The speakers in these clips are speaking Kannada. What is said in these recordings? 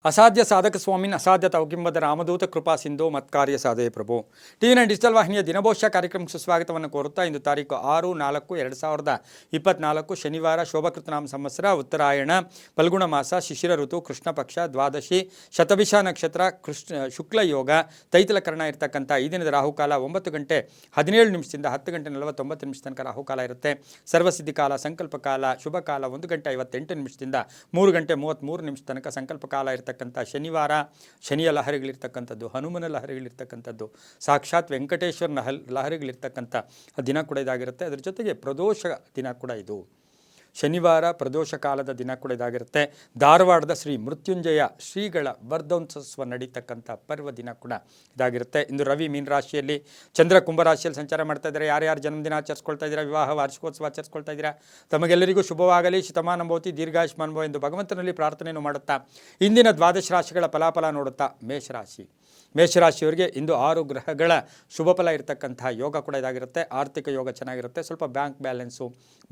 ಅಸಾಧ್ಯ ಸಾಧಕ ಸ್ವಾಮಿನ್ ಅಸಾಧ್ಯ ತೌಕಿಂಬದ ರಾಮದೂತ ಕೃಪಾ ಸಿಂಧು ಮತ್ಕಾರ್ಯ ಸಾಧೆ ಪ್ರಭು ಟಿವಿನ ಡಿಜಿಟಲ್ ವಾಹಿನಿಯ ದಿನಭವಿಷ್ಯ ಕಾರ್ಯಕ್ರಮಕ್ಕೆ ಸುಸ್ವಾಗತವನ್ನು ಕೋರುತ್ತಾ ಇಂದು ತಾರೀಕು 6-4-2024 ಶನಿವಾರ ಶೋಭಕೃತನಾಮ ಸಂವತ್ಸರ ಉತ್ತರಾಯಣ ಫಲ್ಗುಣ ಮಾಸ ಶಿಶಿರ ಋತು ಕೃಷ್ಣ ಪಕ್ಷ ದ್ವಾದಶಿ ಶತಭಿಷ ನಕ್ಷತ್ರ ಶುಕ್ಲ ಯೋಗ ತೈತಲಕರಣ ಇರತಕ್ಕಂಥ ಈ ದಿನದ ರಾಹುಕಾಲ 9 ಗಂಟೆ 17 ನಿಮಿಷದಿಂದ 10 ಗಂಟೆ 49 ನಿಮಿಷ ತನಕ ರಾಹುಕಾಲ ಇರುತ್ತೆ. ಸರ್ವಸಿದ್ಧಿ ಕಾಲ ಸಂಕಲ್ಪ ಕಾಲ ಶುಭ ಕಾಲ 1 ಗಂಟೆ 58 ನಿಮಿಷದಿಂದ 3 ಗಂಟೆ 33 ನಿಮಿಷ ತನಕ ಸಂಕಲ್ಪ ಕಾಲ ಇರುತ್ತೆ. ಶನಿವಾರ ಶನಿಯ ಲಹರಿಗಳಿರ್ತಕ್ಕಂಥದ್ದು, ಹನುಮನ ಲಹರಿಗಳಿರ್ತಕ್ಕಂಥದ್ದು, ಸಾಕ್ಷಾತ್ ವೆಂಕಟೇಶ್ವರನ ಲಹರಿಗಳಿರ್ತಕ್ಕಂಥ ದಿನ ಕೂಡ ಇದಾಗಿರುತ್ತೆ. ಅದರ ಜೊತೆಗೆ ಪ್ರದೋಷ ದಿನ ಕೂಡ ಇದು ಶನಿವಾರ ಪ್ರದೋಷ ಕಾಲದ ದಿನ ಕೂಡ ಇದಾಗಿರುತ್ತೆ. ಧಾರವಾಡದ ಶ್ರೀ ಮೃತ್ಯುಂಜಯ ಶ್ರೀಗಳ ವರ್ಧೋತ್ಸವ ನಡೀತಕ್ಕಂಥ ಪರ್ವ ದಿನ ಕೂಡ ಇದಾಗಿರುತ್ತೆ. ಇಂದು ರವಿ ಮೀನರಾಶಿಯಲ್ಲಿ, ಚಂದ್ರ ಕುಂಭರಾಶಿಯಲ್ಲಿ ಸಂಚಾರ ಮಾಡ್ತಾ ಇದ್ದಾರೆ. ಯಾರ್ಯಾರು ಜನ್ಮದಿನ ಆಚರಿಸ್ಕೊಳ್ತಾ ಇದ್ದೀರಾ, ವಿವಾಹ ವಾರ್ಷಿಕೋತ್ಸವ ಆಚರಿಸ್ಕೊಳ್ತಾ ಇದ್ದೀರಾ, ತಮಗೆಲ್ಲರಿಗೂ ಶುಭವಾಗಲಿ, ಶತಮಾನ ಭವತಿ, ದೀರ್ಘಾಯುಷ್ಮಾನ್ ಭವ ಎಂದು ಭಗವಂತನಲ್ಲಿ ಪ್ರಾರ್ಥನೆಯನ್ನು ಮಾಡುತ್ತಾ ಇಂದಿನ ದ್ವಾದಶ ರಾಶಿಗಳ ಫಲಾಫಲ ನೋಡುತ್ತಾ ಮೇಷರಾಶಿಯವರಿಗೆ ಇಂದು 6 ಗ್ರಹಗಳ ಶುಭ ಫಲ ಇರತಕ್ಕಂತಹ ಯೋಗ ಕೂಡ ಇದಾಗಿರುತ್ತೆ. ಆರ್ಥಿಕ ಯೋಗ ಚೆನ್ನಾಗಿರುತ್ತೆ. ಸ್ವಲ್ಪ ಬ್ಯಾಂಕ್ ಬ್ಯಾಲೆನ್ಸು,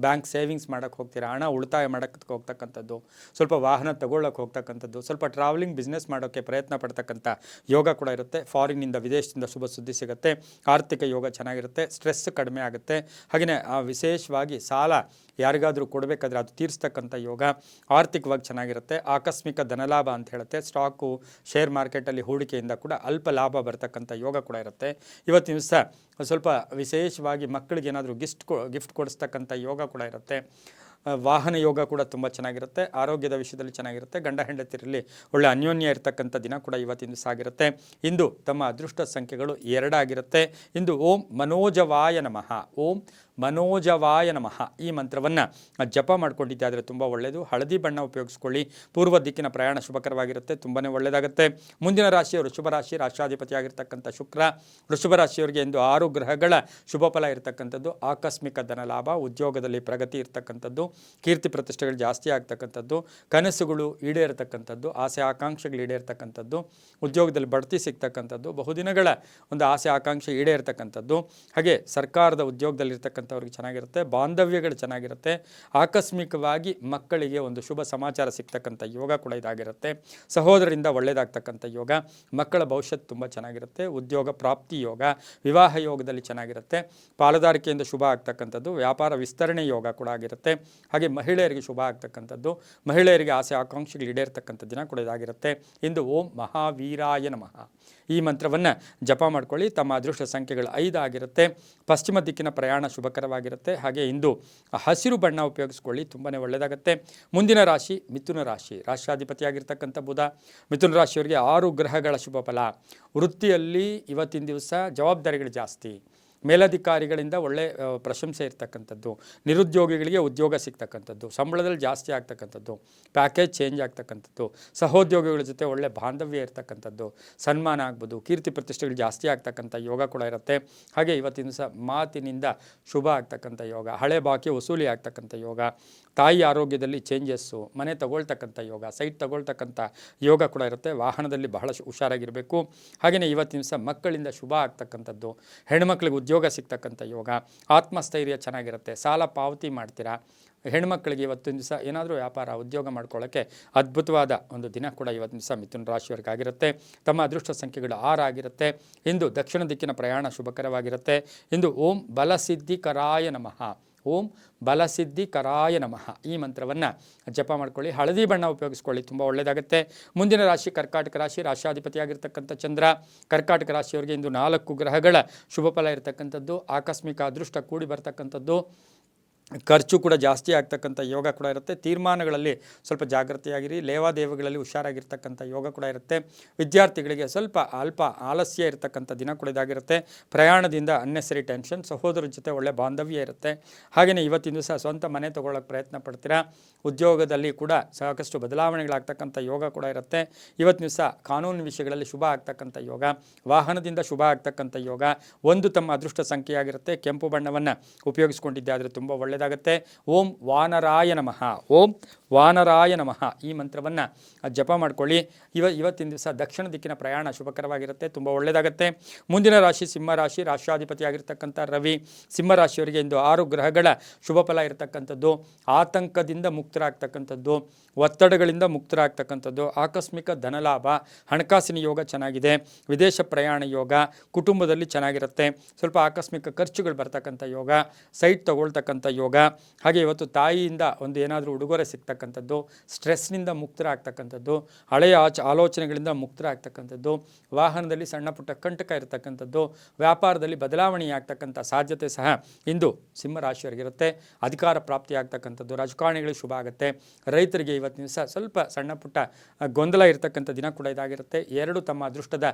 ಬ್ಯಾಂಕ್ ಸೇವಿಂಗ್ಸ್ ಮಾಡೋಕ್ಕೆ ಹೋಗ್ತೀರಾ, ಹಣ ಉಳಿತಾಯ ಮಾಡೋಕ್ಕೆ ಹೋಗ್ತಕ್ಕಂಥದ್ದು, ಸ್ವಲ್ಪ ವಾಹನ ತಗೊಳ್ಳೋಕೆ ಹೋಗ್ತಕ್ಕಂಥದ್ದು, ಸ್ವಲ್ಪ ಟ್ರಾವೆಲಿಂಗ್ ಬಿಸ್ನೆಸ್ ಮಾಡೋಕ್ಕೆ ಪ್ರಯತ್ನ ಪಡ್ತಕ್ಕಂಥ ಯೋಗ ಕೂಡ ಇರುತ್ತೆ. ಫಾರಿನ್ನಿಂದ ವಿದೇಶದಿಂದ ಶುಭ ಸುದ್ದಿ ಸಿಗುತ್ತೆ. ಆರ್ಥಿಕ ಯೋಗ ಚೆನ್ನಾಗಿರುತ್ತೆ. ಸ್ಟ್ರೆಸ್ ಕಡಿಮೆ ಆಗುತ್ತೆ. ಹಾಗೆಯೇ ವಿಶೇಷವಾಗಿ ಸಾಲ ಯಾರಿಗಾದರೂ ಕೊಡಬೇಕಾದ್ರೆ ಅದು ತೀರಿಸ್ತಕ್ಕಂಥ ಯೋಗ ಆರ್ಥಿಕವಾಗಿ ಚೆನ್ನಾಗಿರುತ್ತೆ. ಆಕಸ್ಮಿಕ ಧನಲಾಭ ಅಂತ ಹೇಳುತ್ತೆ. ಸ್ಟಾಕು ಶೇರ್ ಮಾರ್ಕೆಟಲ್ಲಿ ಹೂಡಿಕೆಯಿಂದ ಕೂಡ ಅಲ್ಪ ಲಾಭ ಬರ್ತಕ್ಕಂಥ ಯೋಗ ಕೂಡ ಇರುತ್ತೆ. ಇವತ್ತಿನ ದಿವಸ ಸ್ವಲ್ಪ ವಿಶೇಷವಾಗಿ ಮಕ್ಕಳಿಗೆ ಏನಾದರೂ ಗಿಫ್ಟ್ ಕೊಡಿಸ್ತಕ್ಕಂಥ ಯೋಗ ಕೂಡ ಇರುತ್ತೆ. ವಾಹನ ಯೋಗ ಕೂಡ ತುಂಬ ಚೆನ್ನಾಗಿರುತ್ತೆ. ಆರೋಗ್ಯದ ವಿಷಯದಲ್ಲಿ ಚೆನ್ನಾಗಿರುತ್ತೆ. ಗಂಡ ಹೆಂಡತಿರಲ್ಲಿ ಒಳ್ಳೆ ಅನ್ಯೋನ್ಯ ಇರತಕ್ಕಂಥ ದಿನ ಕೂಡ ಇವತ್ತಿನ ದಿವಸ ಆಗಿರುತ್ತೆ. ಇಂದು ತಮ್ಮ ಅದೃಷ್ಟ ಸಂಖ್ಯೆಗಳು 2 ಆಗಿರುತ್ತೆ. ಇಂದು ಓಂ ಮನೋಜವಾಯ ನಮಃ, ಓಂ ಮನೋಜವಾಯ ನಮಃ ಈ ಮಂತ್ರವನ್ನು ಜಪ ಮಾಡ್ಕೊಂಡಿದ್ದಾದರೆ ತುಂಬ ಒಳ್ಳೆಯದು. ಹಳದಿ ಬಣ್ಣ ಉಪಯೋಗಿಸ್ಕೊಳ್ಳಿ. ಪೂರ್ವ ದಿಕ್ಕಿನ ಪ್ರಯಾಣ ಶುಭಕರವಾಗಿರುತ್ತೆ, ತುಂಬಾ ಒಳ್ಳೆಯದಾಗುತ್ತೆ. ಮುಂದಿನ ರಾಶಿಯು ವೃಷಭ ರಾಶಿ, ರಾಷ್ಟ್ರಾಧಿಪತಿಯಾಗಿರ್ತಕ್ಕಂಥ ಶುಕ್ರ. ವೃಷಭ ರಾಶಿಯವರಿಗೆ ಇಂದು 6 ಗ್ರಹಗಳ ಶುಭ ಫಲ ಇರತಕ್ಕಂಥದ್ದು. ಆಕಸ್ಮಿಕ ಧನ ಲಾಭ, ಉದ್ಯೋಗದಲ್ಲಿ ಪ್ರಗತಿ ಇರತಕ್ಕಂಥದ್ದು, ಕೀರ್ತಿ ಪ್ರತಿಷ್ಠೆಗಳು ಜಾಸ್ತಿ ಆಗ್ತಕ್ಕಂಥದ್ದು, ಕನಸುಗಳು ಈಡೇರತಕ್ಕಂಥದ್ದು, ಆಸೆ ಆಕಾಂಕ್ಷೆಗಳು ಈಡೇರ್ತಕ್ಕಂಥದ್ದು, ಉದ್ಯೋಗದಲ್ಲಿ ಬಡ್ತಿ ಸಿಗ್ತಕ್ಕಂಥದ್ದು, ಬಹುದಿನಗಳ ಒಂದು ಆಸೆ ಆಕಾಂಕ್ಷೆ ಈಡೇರ್ತಕ್ಕಂಥದ್ದು, ಹಾಗೆ ಸರ್ಕಾರದ ಉದ್ಯೋಗದಲ್ಲಿರ್ತಕ್ಕಂಥ ಅವ್ರಿಗೆ ಚೆನ್ನಾಗಿರುತ್ತೆ. ಬಾಂಧವ್ಯಗಳು ಚೆನ್ನಾಗಿರುತ್ತೆ. ಆಕಸ್ಮಿಕವಾಗಿ ಮಕ್ಕಳಿಗೆ ಒಂದು ಶುಭ ಸಮಾಚಾರ ಸಿಗ್ತಕ್ಕಂಥ ಯೋಗ ಕೂಡ ಇದಾಗಿರುತ್ತೆ. ಸಹೋದರರಿಂದ ಒಳ್ಳೆಯದಾಗ್ತಕ್ಕಂಥ ಯೋಗ, ಮಕ್ಕಳ ಭವಿಷ್ಯತ್ತು ತುಂಬ ಚೆನ್ನಾಗಿರುತ್ತೆ. ಉದ್ಯೋಗ ಪ್ರಾಪ್ತಿ ಯೋಗ, ವಿವಾಹ ಯೋಗದಲ್ಲಿ ಚೆನ್ನಾಗಿರುತ್ತೆ. ಪಾಲುದಾರಿಕೆಯಿಂದ ಶುಭ ಆಗ್ತಕ್ಕಂಥದ್ದು, ವ್ಯಾಪಾರ ವಿಸ್ತರಣೆ ಯೋಗ ಕೂಡ ಆಗಿರುತ್ತೆ. ಹಾಗೆ ಮಹಿಳೆಯರಿಗೆ ಶುಭ ಆಗ್ತಕ್ಕಂಥದ್ದು, ಮಹಿಳೆಯರಿಗೆ ಆಸೆ ಆಕಾಂಕ್ಷೆಗಳು ಈಡೇರ್ತಕ್ಕಂಥ ದಿನ ಕೂಡ ಇದಾಗಿರುತ್ತೆ. ಇಂದು ಓಂ ಮಹಾವೀರಾಯ ನಮಃ ಈ ಮಂತ್ರವನ್ನು ಜಪ ಮಾಡ್ಕೊಳ್ಳಿ. ತಮ್ಮ ಅದೃಷ್ಟ ಸಂಖ್ಯೆಗಳು 5 ಆಗಿರುತ್ತೆ. ಪಶ್ಚಿಮ ದಿಕ್ಕಿನ ಪ್ರಯಾಣ ಶುಭಕರವಾಗಿರುತ್ತೆ. ಹಾಗೆ ಇಂದು ಹಸಿರು ಬಣ್ಣ ಉಪಯೋಗಿಸ್ಕೊಳ್ಳಿ, ತುಂಬಾ ಒಳ್ಳೆಯದಾಗುತ್ತೆ. ಮುಂದಿನ ರಾಶಿ ಮಿಥುನ ರಾಶಿ, ರಾಷ್ಟ್ರಾಧಿಪತಿಯಾಗಿರ್ತಕ್ಕಂಥ ಬುಧ. ಮಿಥುನ ರಾಶಿಯವರಿಗೆ 6 ಗ್ರಹಗಳ ಶುಭ ಫಲ. ವೃತ್ತಿಯಲ್ಲಿ ಇವತ್ತಿನ ದಿವಸ ಜವಾಬ್ದಾರಿಗಳು ಜಾಸ್ತಿ, ಮೇಲಧಿಕಾರಿಗಳಿಂದ ಒಳ್ಳೆ ಪ್ರಶಂಸೆ ಇರ್ತಕ್ಕಂಥದ್ದು, ನಿರುದ್ಯೋಗಿಗಳಿಗೆ ಉದ್ಯೋಗ ಸಿಗ್ತಕ್ಕಂಥದ್ದು, ಸಂಬಳದಲ್ಲಿ ಜಾಸ್ತಿ ಆಗ್ತಕ್ಕಂಥದ್ದು, ಪ್ಯಾಕೇಜ್ ಚೇಂಜ್ ಆಗ್ತಕ್ಕಂಥದ್ದು, ಸಹೋದ್ಯೋಗಿಗಳ ಜೊತೆ ಒಳ್ಳೆ ಬಾಂಧವ್ಯ ಇರ್ತಕ್ಕಂಥದ್ದು, ಸನ್ಮಾನ ಆಗ್ಬೋದು, ಕೀರ್ತಿ ಪ್ರತಿಷ್ಠೆಗಳು ಜಾಸ್ತಿ ಆಗ್ತಕ್ಕಂಥ ಯೋಗ ಕೂಡ ಇರುತ್ತೆ. ಹಾಗೆ ಇವತ್ತಿನ ದಿವಸ ಮಾತಿನಿಂದ ಶುಭ ಆಗ್ತಕ್ಕಂಥ ಯೋಗ, ಹಳೆ ಬಾಕಿ ವಸೂಲಿ ಆಗ್ತಕ್ಕಂಥ ಯೋಗ, ತಾಯಿ ಆರೋಗ್ಯದಲ್ಲಿ ಚೇಂಜಸ್ಸು, ಮನೆ ತಗೊಳ್ತಕ್ಕಂಥ ಯೋಗ, ಸೈಟ್ ತಗೊಳ್ತಕ್ಕಂಥ ಯೋಗ ಕೂಡ ಇರುತ್ತೆ. ವಾಹನದಲ್ಲಿ ಬಹಳ ಹುಷಾರಾಗಿರಬೇಕು. ಹಾಗೆಯೇ ಇವತ್ತಿನ ದಿವಸ ಮಕ್ಕಳಿಂದ ಶುಭ ಆಗ್ತಕ್ಕಂಥದ್ದು, ಹೆಣ್ಮಕ್ಳಿಗೆ ಉದ್ಯೋಗ ಸಿಗ್ತಕ್ಕಂಥ ಯೋಗ, ಆತ್ಮಸ್ಥೈರ್ಯ ಚೆನ್ನಾಗಿರುತ್ತೆ. ಸಾಲ ಪಾವತಿ ಮಾಡ್ತೀರಾ. ಹೆಣ್ಮಕ್ಳಿಗೆ ಇವತ್ತಿನ ದಿವಸ ಏನಾದರೂ ವ್ಯಾಪಾರ ಉದ್ಯೋಗ ಮಾಡ್ಕೊಳ್ಳೋಕ್ಕೆ ಅದ್ಭುತವಾದ ಒಂದು ದಿನ ಕೂಡ ಇವತ್ತಿನ ದಿವಸ ಮಿಥುನ ರಾಶಿಯವರಿಗಾಗಿರುತ್ತೆ. ತಮ್ಮ ಅದೃಷ್ಟ ಸಂಖ್ಯೆಗಳು 6 ಆಗಿರುತ್ತೆ. ಇಂದು ದಕ್ಷಿಣ ದಿಕ್ಕಿನ ಪ್ರಯಾಣ ಶುಭಕರವಾಗಿರುತ್ತೆ. ಇಂದು ಓಂ ಬಲಸಿದ್ಧಿಕರಾಯ ನಮಃ, ಓಂ ಬಲಸಿದ್ಧಿಕರಾಯ ನಮಃ ಈ ಮಂತ್ರವನ್ನು ಜಪ ಮಾಡ್ಕೊಳ್ಳಿ. ಹಳದಿ ಬಣ್ಣ ಉಪಯೋಗಿಸ್ಕೊಳ್ಳಿ, ತುಂಬ ಒಳ್ಳೆಯದಾಗುತ್ತೆ. ಮುಂದಿನ ರಾಶಿ ಕರ್ಕಾಟಕ ರಾಶಿ, ರಾಷ್ಟ್ರಾಧಿಪತಿಯಾಗಿರ್ತಕ್ಕಂಥ ಚಂದ್ರ. ಕರ್ಕಾಟಕ ರಾಶಿಯವರಿಗೆ ಇಂದು 4 ಗ್ರಹಗಳ ಶುಭ ಫಲ ಇರತಕ್ಕಂಥದ್ದು. ಆಕಸ್ಮಿಕ ಅದೃಷ್ಟ ಕೂಡಿ ಬರ್ತಕ್ಕಂಥದ್ದು, ಖರ್ಚು ಕೂಡ ಜಾಸ್ತಿ ಆಗ್ತಕ್ಕಂಥ ಯೋಗ ಕೂಡ ಇರುತ್ತೆ. ತೀರ್ಮಾನಗಳಲ್ಲಿ ಸ್ವಲ್ಪ ಜಾಗೃತಿಯಾಗಿರಿ. ಲೇವಾದೇವಿಗಳಲ್ಲಿ ಹುಷಾರಾಗಿರ್ತಕ್ಕಂಥ ಯೋಗ ಕೂಡ ಇರುತ್ತೆ. ವಿದ್ಯಾರ್ಥಿಗಳಿಗೆ ಸ್ವಲ್ಪ ಅಲ್ಪ ಆಲಸ್ಯ ಇರತಕ್ಕಂಥ ದಿನ ಕೂಡ ಇದಾಗಿರುತ್ತೆ. ಪ್ರಯಾಣದಿಂದ ಅನ್ನೆಸರಿ ಟೆನ್ಷನ್, ಸಹೋದರರ ಜೊತೆ ಒಳ್ಳೆ ಬಾಂಧವ್ಯ ಇರುತ್ತೆ. ಹಾಗೆಯೇ ಇವತ್ತಿನ ದಿವಸ ಸ್ವಂತ ಮನೆ ತೊಗೊಳ್ಳೋಕ್ಕೆ ಪ್ರಯತ್ನ ಪಡ್ತೀರಾ. ಉದ್ಯೋಗದಲ್ಲಿ ಕೂಡ ಸಾಕಷ್ಟು ಬದಲಾವಣೆಗಳಾಗ್ತಕ್ಕಂಥ ಯೋಗ ಕೂಡ ಇರುತ್ತೆ. ಇವತ್ತಿನ ದಿವಸ ಕಾನೂನು ವಿಷಯಗಳಲ್ಲಿ ಶುಭ ಆಗ್ತಕ್ಕಂಥ ಯೋಗ, ವಾಹನದಿಂದ ಶುಭ ಆಗ್ತಕ್ಕಂಥ ಯೋಗ. ಒಂದು ತಮ್ಮ ಅದೃಷ್ಟ ಸಂಖ್ಯೆಯಾಗಿರುತ್ತೆ. ಕೆಂಪು ಬಣ್ಣವನ್ನು ಉಪಯೋಗಿಸ್ಕೊಂಡಿದ್ದೆ ಆದರೆ ತುಂಬ ಒಳ್ಳೆಯದು. ಒಳ್ಳೆಯದಾಗುತ್ತೆ. ಓಂ ವಾನರಾಯ ನಮಃ, ಓಂ ವಾನರಾಯ ನಮಃ ಈ ಮಂತ್ರವನ್ನು ಜಪ ಮಾಡ್ಕೊಳ್ಳಿ. ಇವತ್ತಿನ ದಿವಸ ದಕ್ಷಿಣ ದಿಕ್ಕಿನ ಪ್ರಯಾಣ ಶುಭಕರವಾಗಿರುತ್ತೆ, ತುಂಬ ಒಳ್ಳೆಯದಾಗುತ್ತೆ. ಮುಂದಿನ ರಾಶಿ ಸಿಂಹ ರಾಶಿ, ರಾಷ್ಟ್ರಾಧಿಪತಿಯಾಗಿರ್ತಕ್ಕಂಥ ರವಿ. ಸಿಂಹ ರಾಶಿಯವರಿಗೆ ಇಂದು 6 ಗ್ರಹಗಳ ಶುಭ ಫಲ ಇರತಕ್ಕಂಥದ್ದು. ಆತಂಕದಿಂದ ಮುಕ್ತರಾಗ್ತಕ್ಕಂಥದ್ದು, ಒತ್ತಡಗಳಿಂದ ಮುಕ್ತರಾಗ್ತಕ್ಕಂಥದ್ದು, ಆಕಸ್ಮಿಕ ಧನಲಾಭ, ಹಣಕಾಸಿನ ಯೋಗ ಚೆನ್ನಾಗಿದೆ, ವಿದೇಶ ಪ್ರಯಾಣ ಯೋಗ, ಕುಟುಂಬದಲ್ಲಿ ಚೆನ್ನಾಗಿರುತ್ತೆ, ಸ್ವಲ್ಪ ಆಕಸ್ಮಿಕ ಖರ್ಚುಗಳು ಬರ್ತಕ್ಕಂಥ ಯೋಗ, ಸೈಟ್ ತಗೊಳ್ತಕ್ಕಂಥ ಯೋಗ. ಹಾಗೆ ಇವತ್ತು ತಾಯಿಯಿಂದ ಒಂದು ಏನಾದರೂ ಉಡುಗೊರೆ ಸಿಗ್ತಕ್ಕಂಥದ್ದು, ಸ್ಟ್ರೆಸ್ನಿಂದ ಮುಕ್ತರಾಗ್ತಕ್ಕಂಥದ್ದು, ಹಳೆಯ ಆಲೋಚನೆಗಳಿಂದ ಮುಕ್ತರಾಗ್ತಕ್ಕಂಥದ್ದು, ವಾಹನದಲ್ಲಿ ಸಣ್ಣ ಪುಟ್ಟ ಕಂಟಕ ಇರತಕ್ಕಂಥದ್ದು, ವ್ಯಾಪಾರದಲ್ಲಿ ಬದಲಾವಣೆಯಾಗ್ತಕ್ಕಂಥ ಸಾಧ್ಯತೆ ಸಹ ಇಂದು ಸಿಂಹರಾಶಿಯವರಿಗಿರುತ್ತೆ. ಅಧಿಕಾರ ಪ್ರಾಪ್ತಿಯಾಗ್ತಕ್ಕಂಥದ್ದು, ರಾಜಕಾರಣಿಗಳಿಗೆ ಶುಭ ಆಗುತ್ತೆ. ರೈತರಿಗೆ ಇವತ್ತಿನ ದಿವಸ ಸ್ವಲ್ಪ ಸಣ್ಣ ಪುಟ್ಟ ಗೊಂದಲ ಇರತಕ್ಕಂಥ ದಿನ ಕೂಡ ಇದಾಗಿರುತ್ತೆ. 2 ತಮ್ಮ ಅದೃಷ್ಟದ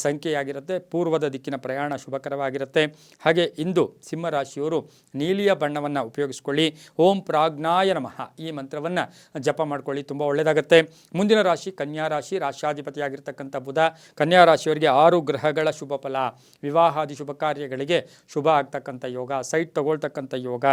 ಸಂಖ್ಯೆಯಾಗಿರುತ್ತೆ. ಪೂರ್ವದ ದಿಕ್ಕಿನ ಪ್ರಯಾಣ ಶುಭಕರವಾಗಿರುತ್ತೆ. ಹಾಗೆ ಇಂದು ಸಿಂಹರಾಶಿಯವರು ನೀಲಿಯ ಬಣ್ಣವನ್ನು ಉಪಯೋಗಿಸ್ಕೊಳ್ಳಿ. ಓಂ ಪ್ರಾಜ್ಞಾಯ ನಮಃ ಈ ಮಂತ್ರವನ್ನು ಜಪ ಮಾಡ್ಕೊಳ್ಳಿ, ತುಂಬ ಒಳ್ಳೆಯದಾಗುತ್ತೆ. ಮುಂದಿನ ರಾಶಿ ಕನ್ಯಾ ರಾಶಿ, ರಾಷ್ಟ್ರಾಧಿಪತಿಯಾಗಿರ್ತಕ್ಕಂಥ ಬುಧ. ಕನ್ಯಾ ರಾಶಿಯವರಿಗೆ 6 ಗ್ರಹಗಳ ಶುಭ ಫಲ, ವಿವಾಹಾದಿ ಶುಭ ಕಾರ್ಯಗಳಿಗೆ ಶುಭ ಆಗ್ತಕ್ಕಂಥ ಯೋಗ, ಸೈಟ್ ತಗೊಳ್ತಕ್ಕಂಥ ಯೋಗ,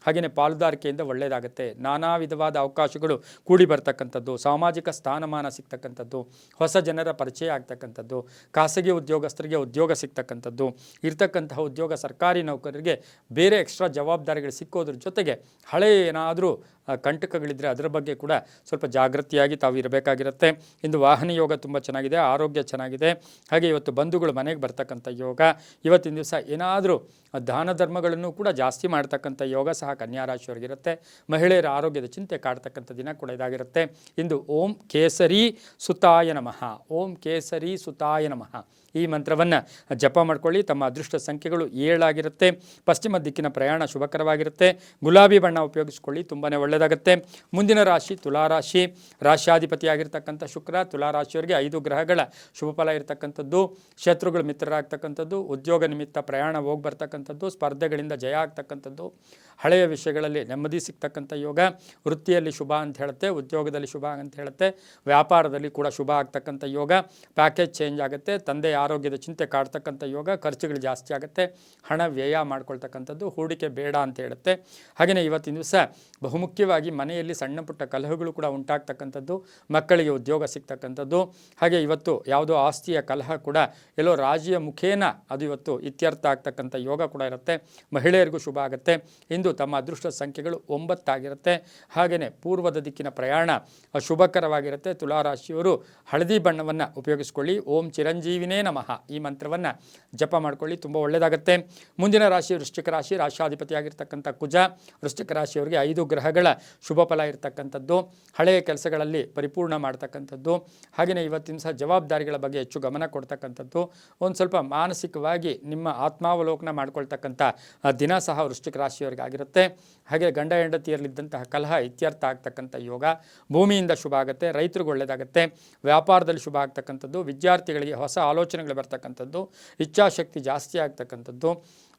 ಹಾಗೆಯೇ ಪಾಲುದಾರಿಕೆಯಿಂದ ಒಳ್ಳೆಯದಾಗುತ್ತೆ. ನಾನಾ ವಿಧವಾದ ಅವಕಾಶಗಳು ಕೂಡಿ ಬರ್ತಕ್ಕಂಥದ್ದು, ಸಾಮಾಜಿಕ ಸ್ಥಾನಮಾನ ಸಿಗ್ತಕ್ಕಂಥದ್ದು, ಹೊಸ ಜನರ ಪರಿಚಯ ಆಗ್ತಕ್ಕಂಥದ್ದು, ಖಾಸಗಿ ಉದ್ಯೋಗಸ್ಥರಿಗೆ ಉದ್ಯೋಗ ಸಿಗ್ತಕ್ಕಂಥದ್ದು, ಇರ್ತಕ್ಕಂತಹ ಉದ್ಯೋಗ ಸರ್ಕಾರಿ ನೌಕರರಿಗೆ ಬೇರೆ ಎಕ್ಸ್ಟ್ರಾ ಜವಾಬ್ದಾರಿಗಳು ಸಿಕ್ಕೋದ್ರ ಜೊತೆಗೆ ಹಳೆ ಏನಾದರೂ ಕಂಟಕಗಳಿದ್ದರೆ ಅದರ ಬಗ್ಗೆ ಕೂಡ ಸ್ವಲ್ಪ ಜಾಗೃತಿಯಾಗಿ ತಾವು ಇರಬೇಕಾಗಿರುತ್ತೆ. ಇಂದು ವಾಹನ ಯೋಗ ತುಂಬ ಚೆನ್ನಾಗಿದೆ, ಆರೋಗ್ಯ ಚೆನ್ನಾಗಿದೆ. ಹಾಗೆ ಇವತ್ತು ಬಂಧುಗಳು ಮನೆಗೆ ಬರ್ತಕ್ಕಂಥ ಯೋಗ. ಇವತ್ತಿನ ದಿವಸ ಏನಾದರೂ ದಾನ ಧರ್ಮಗಳನ್ನು ಕೂಡ ಜಾಸ್ತಿ ಮಾಡ್ತಕ್ಕಂಥ ಯೋಗ ಸಹ ಕನ್ಯಾ ರಾಶಿಯವರಿಗಿರುತ್ತೆ. ಮಹಿಳೆಯರ ಆರೋಗ್ಯದ ಚಿಂತೆ ಕಾಡ್ತಕ್ಕಂಥ ದಿನ ಕೂಡ ಇದಾಗಿರುತ್ತೆ. ಇಂದು ಓಂ ಕೇಸರಿ ಸುತಾಯ ನಮಃ, ಓಂ ಕೇಸರಿ ಸುತಾಯ ನಮಃ ಈ ಮಂತ್ರವನ್ನು ಜಪ ಮಾಡ್ಕೊಳ್ಳಿ. ತಮ್ಮ ಅದೃಷ್ಟ ಸಂಖ್ಯೆಗಳು 7 ಆಗಿರುತ್ತೆ. ಪಶ್ಚಿಮ ದಿಕ್ಕಿನ ಪ್ರಯಾಣ ಶುಭಕರವಾಗಿರುತ್ತೆ. ಗುಲಾಬಿ ಬಣ್ಣ ಉಪಯೋಗಿಸ್ಕೊಳ್ಳಿ, ತುಂಬಾ ಒಳ್ಳೆಯದಾಗುತ್ತೆ. ಮುಂದಿನ ರಾಶಿ ತುಲಾರಾಶಿ, ರಾಶ್ಯಾಧಿಪತಿಯಾಗಿರ್ತಕ್ಕಂಥ ಶುಕ್ರ. ತುಲಾರಾಶಿಯವರಿಗೆ 5 ಗ್ರಹಗಳ ಶುಭ ಫಲ ಇರತಕ್ಕಂಥದ್ದು. ಶತ್ರುಗಳು ಮಿತ್ರರಾಗ್ತಕ್ಕಂಥದ್ದು, ಉದ್ಯೋಗ ನಿಮಿತ್ತ ಪ್ರಯಾಣ ಹೋಗಿ ಬರ್ತಕ್ಕಂಥದ್ದು, ಸ್ಪರ್ಧೆಗಳಿಂದ ಜಯ ಆಗ್ತಕ್ಕಂಥದ್ದು, ಹಳೆಯ ವಿಷಯಗಳಲ್ಲಿ ನೆಮ್ಮದಿ ಸಿಗ್ತಕ್ಕಂಥ ಯೋಗ, ವೃತ್ತಿಯಲ್ಲಿ ಶುಭ ಅಂತ ಹೇಳುತ್ತೆ, ಉದ್ಯೋಗದಲ್ಲಿ ಶುಭ ಅಂತ ಹೇಳುತ್ತೆ, ವ್ಯಾಪಾರದಲ್ಲಿ ಕೂಡ ಶುಭ ಆಗ್ತಕ್ಕಂಥ ಯೋಗ, ಪ್ಯಾಕೇಜ್ ಚೇಂಜ್ ಆಗುತ್ತೆ, ತಂದೆಯ ಆರೋಗ್ಯದ ಚಿಂತೆ ಕಾಡ್ತಕ್ಕಂಥ ಯೋಗ, ಖರ್ಚುಗಳು ಜಾಸ್ತಿ ಆಗುತ್ತೆ, ಹಣ ವ್ಯಯ ಮಾಡ್ಕೊಳ್ತಕ್ಕಂಥದ್ದು, ಹೂಡಿಕೆ ಬೇಡ ಅಂತ ಹೇಳುತ್ತೆ. ಹಾಗೆಯೇ ಇವತ್ತಿನ ದಿವಸ ಬಹುಮುಖ್ಯವಾಗಿ ಮನೆಯಲ್ಲಿ ಸಣ್ಣ ಪುಟ್ಟ ಕಲಹಗಳು ಕೂಡ ಉಂಟಾಗ್ತಕ್ಕಂಥದ್ದು, ಮಕ್ಕಳಿಗೆ ಉದ್ಯೋಗ ಸಿಗ್ತಕ್ಕಂಥದ್ದು, ಹಾಗೆ ಇವತ್ತು ಯಾವುದೋ ಆಸ್ತಿಯ ಕಲಹ ಕೂಡ ಎಲ್ಲೋ ರಾಜಿಯ ಮುಖೇನ ಅದು ಇವತ್ತು ಇತ್ಯರ್ಥ ಆಗ್ತಕ್ಕಂಥ ಯೋಗ ಕೂಡ ಇರುತ್ತೆ. ಮಹಿಳೆಯರಿಗೂ ಶುಭ ಆಗುತ್ತೆ. ಇಂದು ತಮ್ಮ ಅದೃಷ್ಟ ಸಂಖ್ಯೆಗಳು 9 ಆಗಿರುತ್ತೆ. ಹಾಗೆಯೇ ಪೂರ್ವದ ದಿಕ್ಕಿನ ಪ್ರಯಾಣ ಶುಭಕರವಾಗಿರುತ್ತೆ. ತುಲಾರಾಶಿಯವರು ಹಳದಿ ಬಣ್ಣವನ್ನು ಉಪಯೋಗಿಸ್ಕೊಳ್ಳಿ. ಓಂ ಚಿರಂಜೀವಿನೇ ನಮಃ ಈ ಮಂತ್ರವನ್ನು ಜಪ ಮಾಡ್ಕೊಳ್ಳಿ, ತುಂಬ ಒಳ್ಳೆಯದಾಗುತ್ತೆ. ಮುಂದಿನ ರಾಶಿ ವೃಶ್ಚಿಕ ರಾಶಿ, ರಾಷ್ಟ್ರಾಧಿಪತಿಯಾಗಿರ್ತಕ್ಕಂಥ ಕುಜ. ವೃಶ್ಚಿಕ ರಾಶಿಯವರಿಗೆ 5 ಗ್ರಹಗಳ ಶುಭ ಫಲ ಇರತಕ್ಕಂಥದ್ದು, ಹಳೆಯ ಕೆಲಸಗಳಲ್ಲಿ ಪರಿಪೂರ್ಣ ಮಾಡ್ತಕ್ಕಂಥದ್ದು, ಹಾಗೆಯೇ ಇವತ್ತಿನ ಸಹ ಜವಾಬ್ದಾರಿಗಳ ಬಗ್ಗೆ ಹೆಚ್ಚು ಗಮನ ಕೊಡ್ತಕ್ಕಂಥದ್ದು, ಒಂದು ಸ್ವಲ್ಪ ಮಾನಸಿಕವಾಗಿ ನಿಮ್ಮ ಆತ್ಮಾವಲೋಕನ ಮಾಡ್ಕೊಳ್ತಕ್ಕಂಥ ದಿನ ಸಹ ವೃಶ್ಚಿಕ ರಾಶಿಯವರಿಗೆ ಆಗಿರುತ್ತೆ. ಹಾಗೆ ಗಂಡ ಹೆಂಡತಿಯರಲ್ಲಿದ್ದಂತಹ ಕಲಹ ಇತ್ಯರ್ಥ ಆಗ್ತಕ್ಕಂಥ ಯೋಗ, ಭೂಮಿಯಿಂದ ಶುಭ ಆಗುತ್ತೆ, ರೈತರಿಗೆ ಒಳ್ಳೆಯದಾಗುತ್ತೆ, ವ್ಯಾಪಾರದಲ್ಲಿ ಶುಭ ಆಗ್ತಕ್ಕಂಥದ್ದು, ವಿದ್ಯಾರ್ಥಿಗಳಿಗೆ ಹೊಸ ಆಲೋಚನೆಗಳು ಬರ್ತಕ್ಕಂಥದ್ದು, ಇಚ್ಛಾಶಕ್ತಿ ಜಾಸ್ತಿ ಆಗ್ತಕ್ಕಂಥದ್ದು,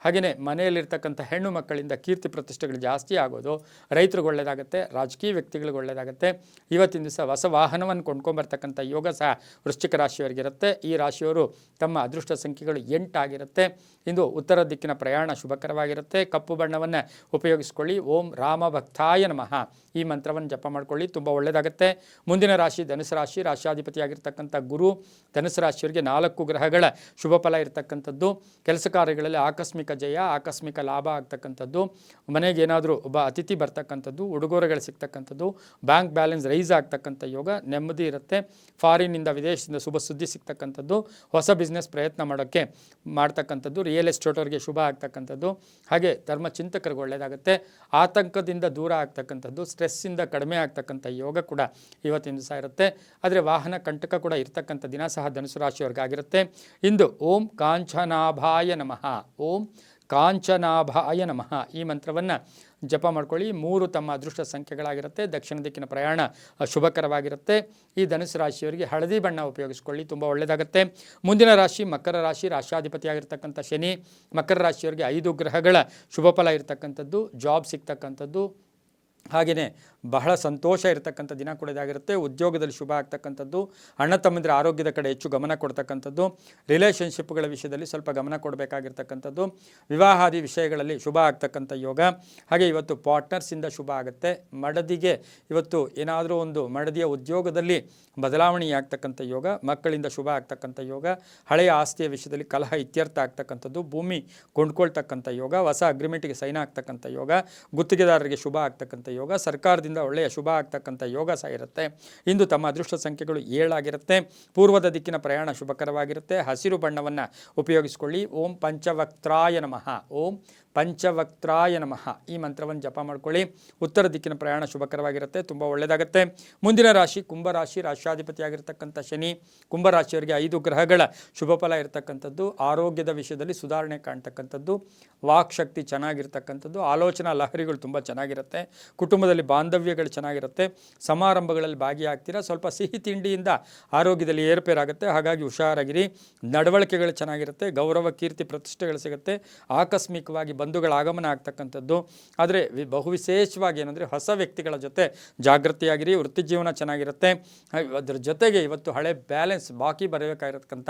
ಹಾಗೆಯೇ ಮನೆಯಲ್ಲಿರ್ತಕ್ಕಂಥ ಹೆಣ್ಣು ಮಕ್ಕಳಿಂದ ಕೀರ್ತಿ ಪ್ರತಿಷ್ಠೆಗಳು ಜಾಸ್ತಿ ಆಗೋದು, ರೈತರಿಗೆ ಒಳ್ಳೆಯದಾಗುತ್ತೆ, ರಾಜಕೀಯ ವ್ಯಕ್ತಿಗಳಿಗೆ ಒಳ್ಳೆಯದಾಗುತ್ತೆ. ಇವತ್ತಿನ ದಿವಸ ಹೊಸ ವಾಹನವನ್ನು ಕೊಂಡ್ಕೊಂಬರ್ತಕ್ಕಂಥ ಯೋಗ ಸಹ ವೃಶ್ಚಿಕ ರಾಶಿಯವರಿಗಿರುತ್ತೆ. ಈ ರಾಶಿಯವರು ತಮ್ಮ ಅದೃಷ್ಟ ಸಂಖ್ಯೆಗಳು 8 ಆಗಿರುತ್ತೆ. ಇಂದು ಉತ್ತರ ದಿಕ್ಕಿನ ಪ್ರಯಾಣ ಶುಭಕರವಾಗಿರುತ್ತೆ. ಕಪ್ಪು ಬಣ್ಣವನ್ನು ಉಪಯೋಗಿಸ್ಕೊಳ್ಳಿ. ಓಂ ರಾಮ ಭಕ್ತಾಯ ನಮಃ ಈ ಮಂತ್ರವನ್ನು ಜಪ ಮಾಡ್ಕೊಳ್ಳಿ, ತುಂಬ ಒಳ್ಳೆಯದಾಗುತ್ತೆ. ಮುಂದಿನ ರಾಶಿ ಧನುಸು ರಾಶಿ, ರಾಷ್ಟ್ರಾಧಿಪತಿಯಾಗಿರ್ತಕ್ಕಂಥ ಗುರು. ಧನುಸು ರಾಶಿಯವರಿಗೆ 4 ಗ್ರಹಗಳ ಶುಭ ಫಲ ಇರತಕ್ಕಂಥದ್ದು. ಕೆಲಸ ಕಾರ್ಯಗಳಲ್ಲಿ ಆಕಸ್ಮಿಕ ಜಯ, ಆಕಸ್ಮಿಕ ಲಾಭ ಆಗ್ತಕ್ಕಂಥದ್ದು, ಮನೆಗೆ ಏನಾದರೂ ಒಬ್ಬ ಅತಿಥಿ ಬರ್ತಕ್ಕಂಥದ್ದು, ಉಡುಗೊರೆಗಳು ಸಿಗ್ತಕ್ಕಂಥದ್ದು, ಬ್ಯಾಂಕ್ ಬ್ಯಾಲೆನ್ಸ್ ರೈಸ್ ಆಗ್ತಕ್ಕಂಥ ಯೋಗ, ನೆಮ್ಮದಿ ಇರುತ್ತೆ. ಫಾರಿನ್ನಿಂದ ವಿದೇಶದಿಂದ ಶುಭ ಸುದ್ದಿ ಸಿಗ್ತಕ್ಕಂಥದ್ದು, ಹೊಸ ಬಿಸ್ನೆಸ್ ಪ್ರಯತ್ನ ಮಾಡೋಕ್ಕೆ ಮಾಡ್ತಕ್ಕಂಥದ್ದು, ರಿಯಲ್ ಎಸ್ಟೇಟವ್ರಿಗೆ ಶುಭ ಆಗ್ತಕ್ಕಂಥದ್ದು, ಹಾಗೆ ಧರ್ಮ ಚಿಂತಕರಿಗೆ ಒಳ್ಳೆಯದಾಗುತ್ತೆ. ಆತಂಕದಿಂದ ದೂರ ಆಗ್ತಕ್ಕಂಥದ್ದು, ಸ್ಟ್ರೆಸ್ಸಿಂದ ಕಡಿಮೆ ಆಗ್ತಕ್ಕಂಥ ಯೋಗ ಕೂಡ ಇವತ್ತಿನ ದಿವಸ ಇರುತ್ತೆ. ಆದರೆ ವಾಹನ ಕಂಟಕ ಕೂಡ ಇರ್ತಕ್ಕಂಥ ದಿನ ಸಹ ಧನುಸು ರಾಶಿಯವರಿಗಾಗಿರುತ್ತೆ. ಇಂದು ಓಂ ಕಾಂಚನಾಭಾಯ ನಮಃ, ಓಂ ಕಾಂಚನಾಭಾಯ ನಮಃ ಈ ಮಂತ್ರವನ್ನು ಜಪ ಮಾಡ್ಕೊಳ್ಳಿ. 3 ತಮ್ಮ ಅದೃಷ್ಟ ಸಂಖ್ಯೆಗಳಾಗಿರುತ್ತೆ. ದಕ್ಷಿಣ ದಿಕ್ಕಿನ ಪ್ರಯಾಣ ಶುಭಕರವಾಗಿರುತ್ತೆ. ಈ ಧನುಸು ರಾಶಿಯವರಿಗೆ ಹಳದಿ ಬಣ್ಣ ಉಪಯೋಗಿಸ್ಕೊಳ್ಳಿ, ತುಂಬ ಒಳ್ಳೆಯದಾಗುತ್ತೆ. ಮುಂದಿನ ರಾಶಿ ಮಕರ ರಾಶಿ, ರಾಷ್ಟ್ರಾಧಿಪತಿಯಾಗಿರ್ತಕ್ಕಂಥ ಶನಿ. ಮಕರ ರಾಶಿಯವರಿಗೆ 5 ಗ್ರಹಗಳ ಶುಭ ಫಲ ಇರತಕ್ಕಂಥದ್ದು, ಜಾಬ್ ಸಿಗ್ತಕ್ಕಂಥದ್ದು, ಹಾಗೆಯೇ ಬಹಳ ಸಂತೋಷ ಇರತಕ್ಕಂಥ ದಿನ ಕೂಡ ಇದಾಗಿರುತ್ತೆ. ಉದ್ಯೋಗದಲ್ಲಿ ಶುಭ ಆಗ್ತಕ್ಕಂಥದ್ದು, ಅಣ್ಣ ತಮ್ಮಂದಿರ ಆರೋಗ್ಯದ ಕಡೆ ಹೆಚ್ಚು ಗಮನ ಕೊಡ್ತಕ್ಕಂಥದ್ದು, ರಿಲೇಷನ್ಶಿಪ್ಗಳ ವಿಷಯದಲ್ಲಿ ಸ್ವಲ್ಪ ಗಮನ ಕೊಡಬೇಕಾಗಿರ್ತಕ್ಕಂಥದ್ದು, ವಿವಾಹಾದಿ ವಿಷಯಗಳಲ್ಲಿ ಶುಭ ಆಗ್ತಕ್ಕಂಥ ಯೋಗ. ಹಾಗೆ ಇವತ್ತು ಪಾರ್ಟ್ನರ್ಸಿಂದ ಶುಭ ಆಗುತ್ತೆ. ಮಡದಿಗೆ ಇವತ್ತು ಏನಾದರೂ ಒಂದು ಮಡದಿಯ ಉದ್ಯೋಗದಲ್ಲಿ ಬದಲಾವಣೆಯಾಗ್ತಕ್ಕಂಥ ಯೋಗ, ಮಕ್ಕಳಿಂದ ಶುಭ ಆಗ್ತಕ್ಕಂಥ ಯೋಗ, ಹಳೆಯ ಆಸ್ತಿಯ ವಿಷಯದಲ್ಲಿ ಕಲಹ ಇತ್ಯರ್ಥ ಆಗ್ತಕ್ಕಂಥದ್ದು, ಭೂಮಿ ಕೊಂಡ್ಕೊಳ್ತಕ್ಕಂಥ ಯೋಗ, ಹೊಸ ಅಗ್ರಿಮೆಂಟ್ಗೆ ಸೈನ್ ಆಗ್ತಕ್ಕಂಥ ಯೋಗ, ಗುತ್ತಿಗೆದಾರರಿಗೆ ಶುಭ ಆಗ್ತಕ್ಕಂಥ ಯೋಗ, ಸರ್ಕಾರದಿಂದ ಒಳ್ಳೆಯ ಶುಭ ಆಗ್ತಕ್ಕಂಥ ಯೋಗ ಸಹ ಇರುತ್ತೆ. ಇಂದು ತಮ್ಮ ಅದೃಷ್ಟ ಸಂಖ್ಯೆಗಳು 7 ಆಗಿರುತ್ತೆ. ಪೂರ್ವದ ದಿಕ್ಕಿನ ಪ್ರಯಾಣ ಶುಭಕರವಾಗಿರುತ್ತೆ. ಹಸಿರು ಬಣ್ಣವನ್ನು ಉಪಯೋಗಿಸಿಕೊಳ್ಳಿ. ಓಂ ಪಂಚವಕ್ತ್ರಾಯ ನಮಃ, ಓಂ ಪಂಚವಕ್ತ್ರಾಯ ನಮಃ ಈ ಮಂತ್ರವನ್ನು ಜಪ ಮಾಡ್ಕೊಳ್ಳಿ. ಉತ್ತರ ದಿಕ್ಕಿನ ಪ್ರಯಾಣ ಶುಭಕರವಾಗಿರುತ್ತೆ, ತುಂಬ ಒಳ್ಳೆಯದಾಗುತ್ತೆ. ಮುಂದಿನ ರಾಶಿ ಕುಂಭರಾಶಿ. ರಾಶಾಧಿಪತಿಯಾಗಿರ್ತಕ್ಕಂಥ ಶನಿ ಕುಂಭರಾಶಿಯವರಿಗೆ 5 ಗ್ರಹಗಳ ಶುಭ ಫಲ ಇರತಕ್ಕಂಥದ್ದು. ಆರೋಗ್ಯದ ವಿಷಯದಲ್ಲಿ ಸುಧಾರಣೆ ಕಾಣ್ತಕ್ಕಂಥದ್ದು, ವಾಕ್ಶಕ್ತಿ ಚೆನ್ನಾಗಿರ್ತಕ್ಕಂಥದ್ದು, ಆಲೋಚನಾ ಲಹರಿಗಳು ತುಂಬ ಚೆನ್ನಾಗಿರುತ್ತೆ, ಕುಟುಂಬದಲ್ಲಿ ಬಾಂಧವ್ಯಗಳು ಚೆನ್ನಾಗಿರುತ್ತೆ, ಸಮಾರಂಭಗಳಲ್ಲಿ ಭಾಗಿಯಾಗ್ತೀರಾ. ಸ್ವಲ್ಪ ಸಿಹಿ ತಿಂಡಿಯಿಂದ ಆರೋಗ್ಯದಲ್ಲಿ ಏರುಪೇರಾಗುತ್ತೆ, ಹಾಗಾಗಿ ಹುಷಾರಾಗಿರಿ. ನಡವಳಿಕೆಗಳು ಚೆನ್ನಾಗಿರುತ್ತೆ, ಗೌರವ ಕೀರ್ತಿ ಪ್ರತಿಷ್ಠೆಗಳು ಸಿಗುತ್ತೆ, ಆಕಸ್ಮಿಕವಾಗಿ ಬಂಧುಗಳ ಆಗಮನ ಆಗ್ತಕ್ಕಂಥದ್ದು. ಆದರೆ ಬಹು ವಿಶೇಷವಾಗಿ ಏನಂದರೆ ಹೊಸ ವ್ಯಕ್ತಿಗಳ ಜೊತೆ ಜಾಗೃತಿಯಾಗಿರಿ. ವೃತ್ತಿ ಜೀವನ ಚೆನ್ನಾಗಿರುತ್ತೆ. ಅದರ ಜೊತೆಗೆ ಇವತ್ತು ಹಳೆ ಬ್ಯಾಲೆನ್ಸ್ ಬಾಕಿ ಬರಬೇಕಾಗಿರತಕ್ಕಂಥ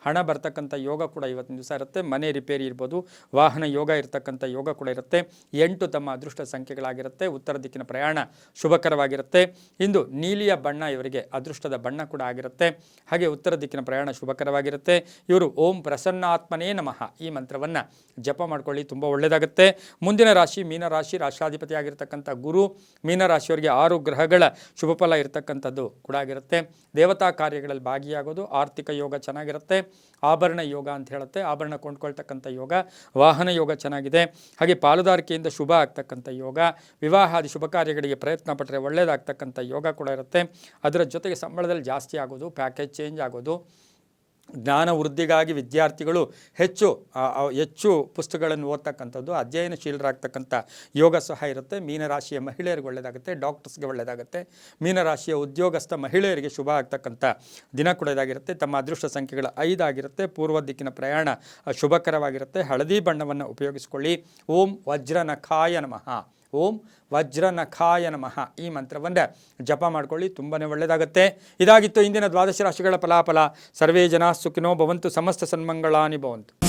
ಹಣ ಬರ್ತಕ್ಕಂಥ ಯೋಗ ಕೂಡ ಇವತ್ತಿನ ದಿವಸ ಇರುತ್ತೆ. ಮನೆ ರಿಪೇರಿ ಇರ್ಬೋದು, ವಾಹನ ಯೋಗ ಇರತಕ್ಕಂಥ ಯೋಗ ಕೂಡ ಇರುತ್ತೆ. 8 ತಮ್ಮ ಅದೃಷ್ಟ ಸಂಖ್ಯೆಗಳಾಗಿರುತ್ತೆ. ಉತ್ತರ ದಿಕ್ಕಿನ ಪ್ರಯಾಣ ಶುಭಕರವಾಗಿರುತ್ತೆ. ಇಂದು ನೀಲಿಯ ಬಣ್ಣ ಇವರಿಗೆ ಅದೃಷ್ಟದ ಬಣ್ಣ ಕೂಡ ಆಗಿರುತ್ತೆ. ಹಾಗೆ ಉತ್ತರ ದಿಕ್ಕಿನ ಪ್ರಯಾಣ ಶುಭಕರವಾಗಿರುತ್ತೆ. ಇವರು ಓಂ ಪ್ರಸನ್ನಾತ್ಮನೇ ನಮಃ ಈ ಮಂತ್ರವನ್ನು ಜಪ ಮಾಡ್ಕೊಳ್ಳಿ, ತುಂಬ ಒಳ್ಳೆಯದಾಗುತ್ತೆ. ಮುಂದಿನ ರಾಶಿ ಮೀನರಾಶಿ. ರಾಶಾಧಿಪತಿ ಆಗಿರ್ತಕ್ಕಂಥ ಗುರು ಮೀನರಾಶಿಯವರಿಗೆ 6 ಗ್ರಹಗಳ ಶುಭ ಫಲ ಇರತಕ್ಕಂಥದ್ದು ಕೂಡ ಆಗಿರುತ್ತೆ. ದೇವತಾ ಕಾರ್ಯಗಳಲ್ಲಿ ಭಾಗಿಯಾಗೋದು, ಆರ್ಥಿಕ ಯೋಗ ಚೆನ್ನಾಗಿರುತ್ತೆ, ಆಭರಣ ಯೋಗ ಅಂತ ಹೇಳುತ್ತೆ, ಆಭರಣ ಕೊಂಡ್ಕೊಳ್ತಕ್ಕಂಥ ಯೋಗ, ವಾಹನ ಯೋಗ ಚೆನ್ನಾಗಿದೆ. ಹಾಗೆ ಪಾಲುದಾರಿಕೆಯಿಂದ ಶುಭ ಆಗ್ತಕ್ಕಂಥ ಯೋಗ, ವಿವಾಹಾದಿ ಶುಭ ಕಾರ್ಯಗಳಿಗೆ ಪ್ರಯತ್ನ ಪಟ್ಟರೆ ಒಳ್ಳೆಯದಾಗ್ತಕ್ಕಂಥ ಯೋಗ ಕೂಡ ಇರುತ್ತೆ. ಅದರ ಜೊತೆಗೆ ಸಂಬಳದಲ್ಲಿ ಜಾಸ್ತಿ ಆಗೋದು, ಪ್ಯಾಕೇಜ್ ಚೇಂಜ್ ಆಗೋದು, ಜ್ಞಾನ ವೃದ್ಧಿಗಾಗಿ ವಿದ್ಯಾರ್ಥಿಗಳು ಹೆಚ್ಚು ಪುಸ್ತಕಗಳನ್ನು ಓದ್ತಕ್ಕಂಥದ್ದು, ಅಧ್ಯಯನಶೀಲರಾಗ್ತಕ್ಕಂಥ ಯೋಗ ಸಹ ಇರುತ್ತೆ. ಮೀನರಾಶಿಯ ಮಹಿಳೆಯರಿಗೆ ಒಳ್ಳೆಯದಾಗುತ್ತೆ, ಡಾಕ್ಟರ್ಸ್ಗೆ ಒಳ್ಳೆಯದಾಗುತ್ತೆ. ಮೀನರಾಶಿಯ ಉದ್ಯೋಗಸ್ಥ ಮಹಿಳೆಯರಿಗೆ ಶುಭ ಆಗ್ತಕ್ಕಂಥ ದಿನ ಕೂಡ ಇದಾಗಿರುತ್ತೆ. ತಮ್ಮ ಅದೃಷ್ಟ ಸಂಖ್ಯೆಗಳು 5 ಆಗಿರುತ್ತೆ. ಪೂರ್ವ ದಿಕ್ಕಿನ ಪ್ರಯಾಣ ಶುಭಕರವಾಗಿರುತ್ತೆ. ಹಳದಿ ಬಣ್ಣವನ್ನು ಉಪಯೋಗಿಸಿಕೊಳ್ಳಿ. ಓಂ ವಜ್ರನಖಾಯ ನಮಃ, ಓಂ ವಜ್ರನಖಾಯ ನಮಃ ಈ ಮಂತ್ರವನ್ನು ಜಪ ಮಾಡ್ಕೊಳ್ಳಿ, ತುಂಬಾ ಒಳ್ಳೆಯದಾಗುತ್ತೆ. ಇದಾಗಿತ್ತು ಇಂದಿನ ದ್ವಾದಶ ರಾಶಿಗಳ ಫಲಾಫಲ. ಸರ್ವೇ ಜನ ಸುಖಿನೋ ಭವಂತು, ಸಮಸ್ತ ಸನ್ಮಂಗಳಾನಿ ಭವಂತು.